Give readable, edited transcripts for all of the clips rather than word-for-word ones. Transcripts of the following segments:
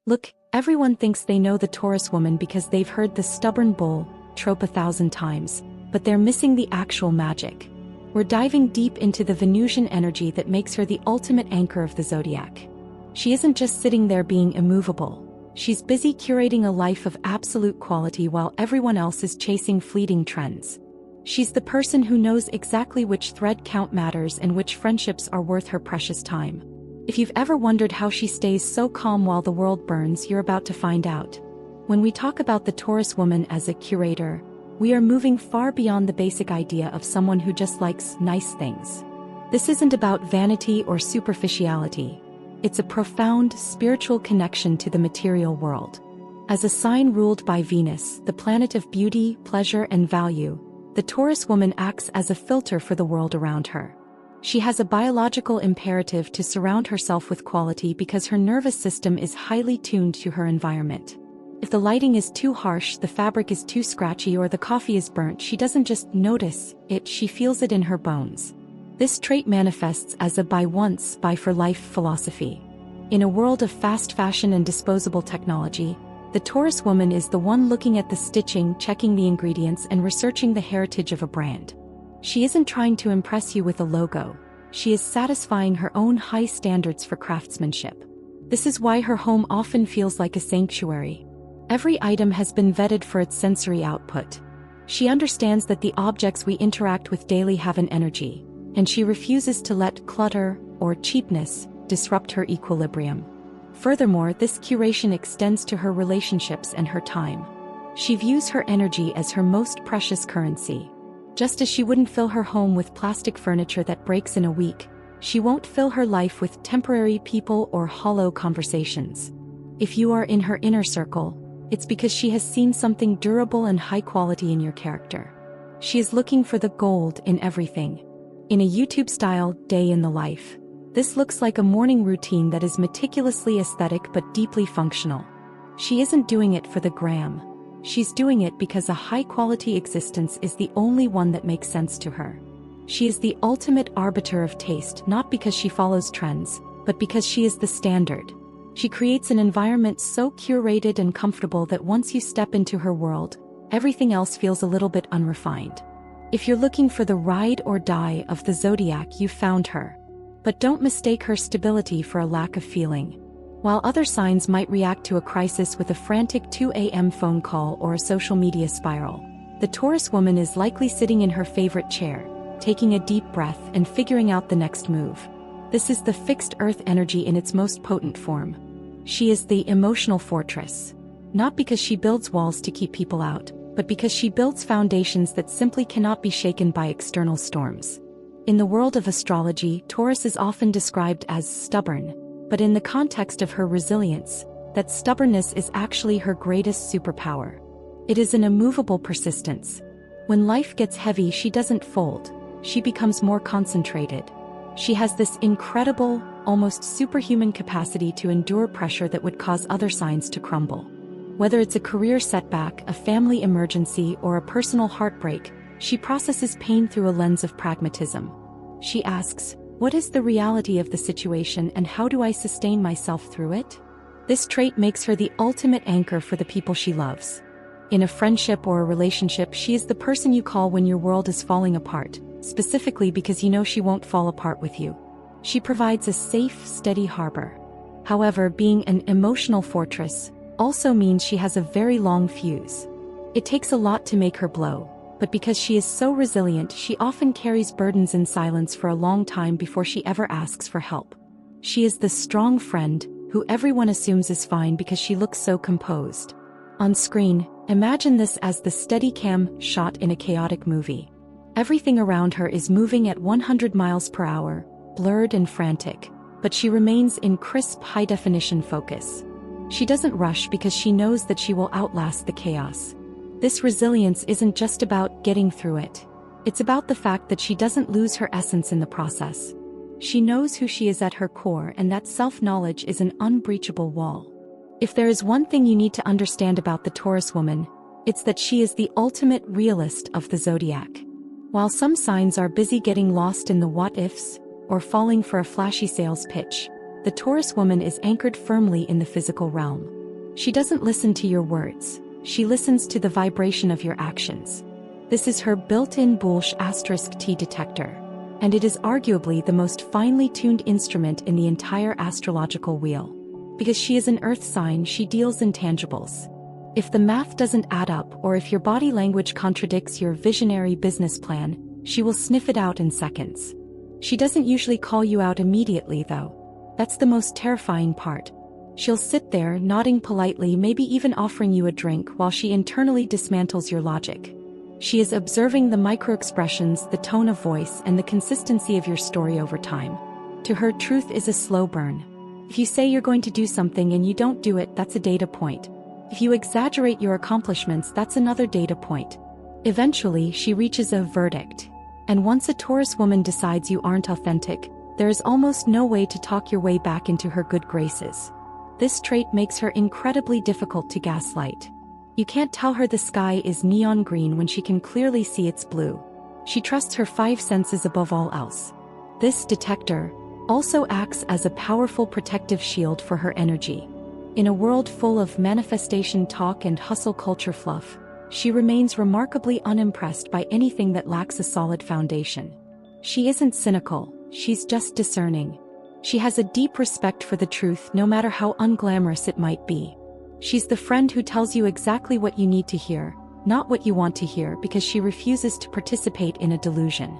Look, everyone thinks they know the Taurus woman because they've heard the stubborn bull trope 1,000 times, but they're missing the actual magic. We're diving deep into the Venusian energy that makes her the ultimate anchor of the zodiac. She isn't just sitting there being immovable. She's busy curating a life of absolute quality while everyone else is chasing fleeting trends. She's the person who knows exactly which thread count matters and which friendships are worth her precious time. If you've ever wondered how she stays so calm while the world burns, you're about to find out. When we talk about the Taurus woman as a curator, we are moving far beyond the basic idea of someone who just likes nice things. This isn't about vanity or superficiality. It's a profound spiritual connection to the material world. As a sign ruled by Venus, the planet of beauty, pleasure, and value, the Taurus woman acts as a filter for the world around her. She has a biological imperative to surround herself with quality because her nervous system is highly tuned to her environment. If the lighting is too harsh, the fabric is too scratchy, or the coffee is burnt, she doesn't just notice it, she feels it in her bones. This trait manifests as a buy once, buy for life philosophy. In a world of fast fashion and disposable technology, the Taurus woman is the one looking at the stitching, checking the ingredients, and researching the heritage of a brand. She isn't trying to impress you with a logo. She is satisfying her own high standards for craftsmanship. This is why her home often feels like a sanctuary. Every item has been vetted for its sensory output. She understands that the objects we interact with daily have an energy, and she refuses to let clutter or cheapness disrupt her equilibrium. Furthermore, this curation extends to her relationships and her time. She views her energy as her most precious currency. Just as she wouldn't fill her home with plastic furniture that breaks in a week, she won't fill her life with temporary people or hollow conversations. If you are in her inner circle, it's because she has seen something durable and high quality in your character. She is looking for the gold in everything. In a YouTube-style day in the life, this looks like a morning routine that is meticulously aesthetic but deeply functional. She isn't doing it for the gram. She's doing it because a high-quality existence is the only one that makes sense to her. She is the ultimate arbiter of taste, not because she follows trends, but because she is the standard. She creates an environment so curated and comfortable that once you step into her world, everything else feels a little bit unrefined. If you're looking for the ride or die of the zodiac, you've found her. But don't mistake her stability for a lack of feeling. While other signs might react to a crisis with a frantic 2 a.m. phone call or a social media spiral, the Taurus woman is likely sitting in her favorite chair, taking a deep breath and figuring out the next move. This is the fixed earth energy in its most potent form. She is the emotional fortress. Not because she builds walls to keep people out, but because she builds foundations that simply cannot be shaken by external storms. In the world of astrology, Taurus is often described as stubborn, but in the context of her resilience, that stubbornness is actually her greatest superpower. It is an immovable persistence. When life gets heavy, she doesn't fold, she becomes more concentrated. She has this incredible, almost superhuman capacity to endure pressure that would cause other signs to crumble. Whether it's a career setback, a family emergency, or a personal heartbreak, she processes pain through a lens of pragmatism. She asks, what is the reality of the situation and how do I sustain myself through it? This trait makes her the ultimate anchor for the people she loves. In a friendship or a relationship, she is the person you call when your world is falling apart, specifically because you know she won't fall apart with you. She provides a safe, steady harbor. However, being an emotional fortress also means she has a very long fuse. It takes a lot to make her blow, but because she is so resilient, she often carries burdens in silence for a long time before she ever asks for help. She is the strong friend who everyone assumes is fine because she looks so composed. On screen, imagine this as the Steadicam shot in a chaotic movie. Everything around her is moving at 100 miles per hour, blurred and frantic, but she remains in crisp, high-definition focus. She doesn't rush because she knows that she will outlast the chaos. This resilience isn't just about getting through it. It's about the fact that she doesn't lose her essence in the process. She knows who she is at her core, and that self-knowledge is an unbreachable wall. If there is one thing you need to understand about the Taurus woman, it's that she is the ultimate realist of the zodiac. While some signs are busy getting lost in the what-ifs, or falling for a flashy sales pitch, the Taurus woman is anchored firmly in the physical realm. She doesn't listen to your words, she listens to the vibration of your actions. This is her built-in *T detector, and it is arguably the most finely tuned instrument in the entire astrological wheel. Because she is an earth sign, she deals in tangibles. If the math doesn't add up or if your body language contradicts your visionary business plan, she will sniff it out in seconds. She doesn't usually call you out immediately though. That's the most terrifying part. She'll sit there nodding politely, maybe even offering you a drink while she internally dismantles your logic. She is observing the microexpressions, the tone of voice, and the consistency of your story over time. To her, truth is a slow burn. If you say you're going to do something and you don't do it, that's a data point. If you exaggerate your accomplishments, that's another data point. Eventually, she reaches a verdict. And once a Taurus woman decides you aren't authentic, there is almost no way to talk your way back into her good graces. This trait makes her incredibly difficult to gaslight. You can't tell her the sky is neon green when she can clearly see it's blue. She trusts her five senses above all else. This detector also acts as a powerful protective shield for her energy. In a world full of manifestation talk and hustle culture fluff, she remains remarkably unimpressed by anything that lacks a solid foundation. She isn't cynical, she's just discerning. She has a deep respect for the truth, no matter how unglamorous it might be. She's the friend who tells you exactly what you need to hear, not what you want to hear, because she refuses to participate in a delusion.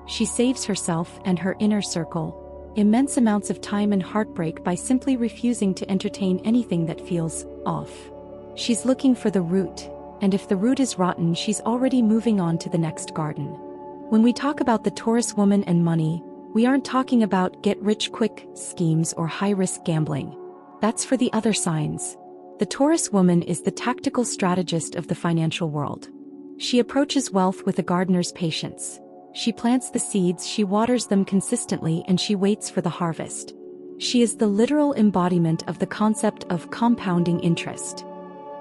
She saves herself and her inner circle immense amounts of time and heartbreak by simply refusing to entertain anything that feels off. She's looking for the root, and if the root is rotten, she's already moving on to the next garden. When we talk about the Taurus woman and money, we aren't talking about get-rich-quick schemes or high-risk gambling. That's for the other signs. The Taurus woman is the tactical strategist of the financial world. She approaches wealth with a gardener's patience. She plants the seeds, she waters them consistently, and she waits for the harvest. She is the literal embodiment of the concept of compounding interest.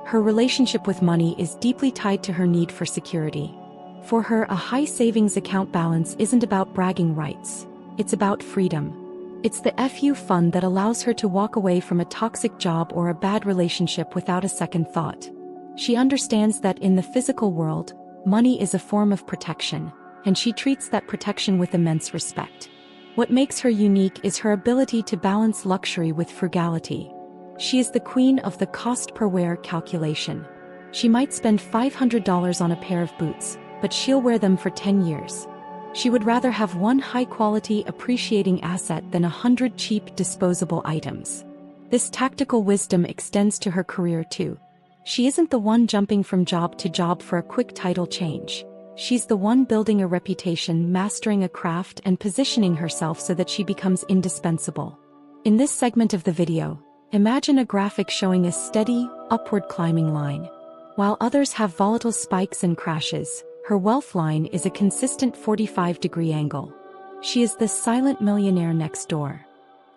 Her relationship with money is deeply tied to her need for security. For her, a high savings account balance isn't about bragging rights. It's about freedom. It's the FU fund that allows her to walk away from a toxic job or a bad relationship without a second thought. She understands that in the physical world, money is a form of protection, and she treats that protection with immense respect. What makes her unique is her ability to balance luxury with frugality. She is the queen of the cost per wear calculation. She might spend $500 on a pair of boots, but she'll wear them for 10 years. She would rather have one high-quality appreciating asset than 100 cheap disposable items. This tactical wisdom extends to her career too. She isn't the one jumping from job to job for a quick title change. She's the one building a reputation, mastering a craft, and positioning herself so that she becomes indispensable. In this segment of the video, imagine a graphic showing a steady, upward climbing line. While others have volatile spikes and crashes, her wealth line is a consistent 45-degree angle. She is the silent millionaire next door.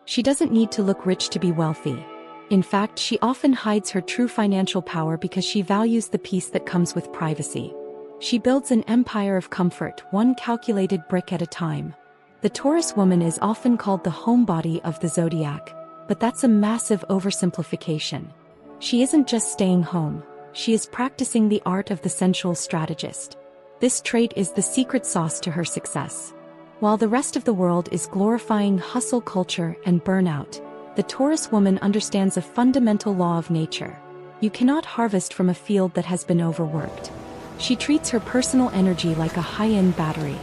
She doesn't need to look rich to be wealthy. In fact, she often hides her true financial power because she values the peace that comes with privacy. She builds an empire of comfort, one calculated brick at a time. The Taurus woman is often called the homebody of the Zodiac, but that's a massive oversimplification. She isn't just staying home, she is practicing the art of the sensual strategist. This trait is the secret sauce to her success. While the rest of the world is glorifying hustle culture and burnout, the Taurus woman understands a fundamental law of nature. You cannot harvest from a field that has been overworked. She treats her personal energy like a high-end battery.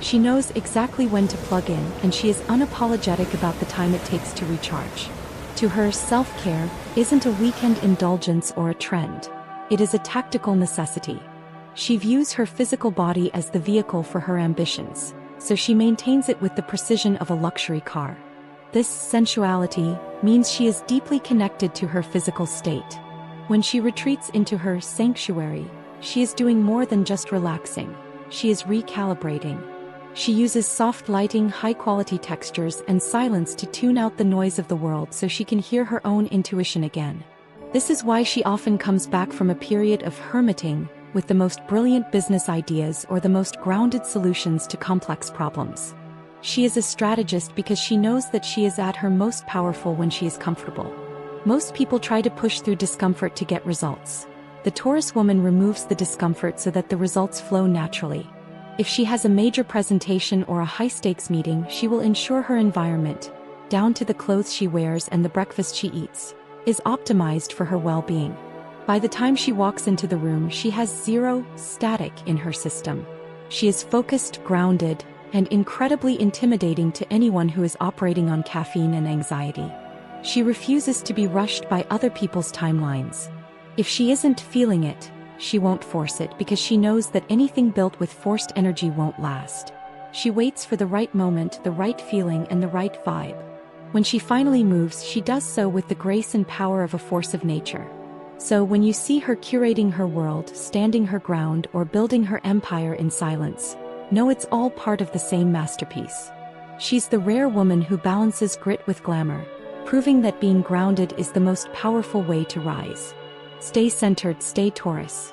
She knows exactly when to plug in, and she is unapologetic about the time it takes to recharge. To her, self-care isn't a weekend indulgence or a trend. It is a tactical necessity. She views her physical body as the vehicle for her ambitions, so she maintains it with the precision of a luxury car. This sensuality means she is deeply connected to her physical state. When she retreats into her sanctuary, she is doing more than just relaxing. She is recalibrating. She uses soft lighting, high-quality textures, and silence to tune out the noise of the world so she can hear her own intuition again. This is why she often comes back from a period of hermiting with the most brilliant business ideas or the most grounded solutions to complex problems. She is a strategist because she knows that she is at her most powerful when she is comfortable. Most people try to push through discomfort to get results. The Taurus woman removes the discomfort so that the results flow naturally. If she has a major presentation or a high-stakes meeting, she will ensure her environment, down to the clothes she wears and the breakfast she eats, is optimized for her well-being. By the time she walks into the room, she has zero static in her system. She is focused, grounded, and incredibly intimidating to anyone who is operating on caffeine and anxiety. She refuses to be rushed by other people's timelines. If she isn't feeling it, she won't force it because she knows that anything built with forced energy won't last. She waits for the right moment, the right feeling, and the right vibe. When she finally moves, she does so with the grace and power of a force of nature. So when you see her curating her world, standing her ground, or building her empire in silence, know it's all part of the same masterpiece. She's the rare woman who balances grit with glamour, proving that being grounded is the most powerful way to rise. Stay centered, stay Taurus.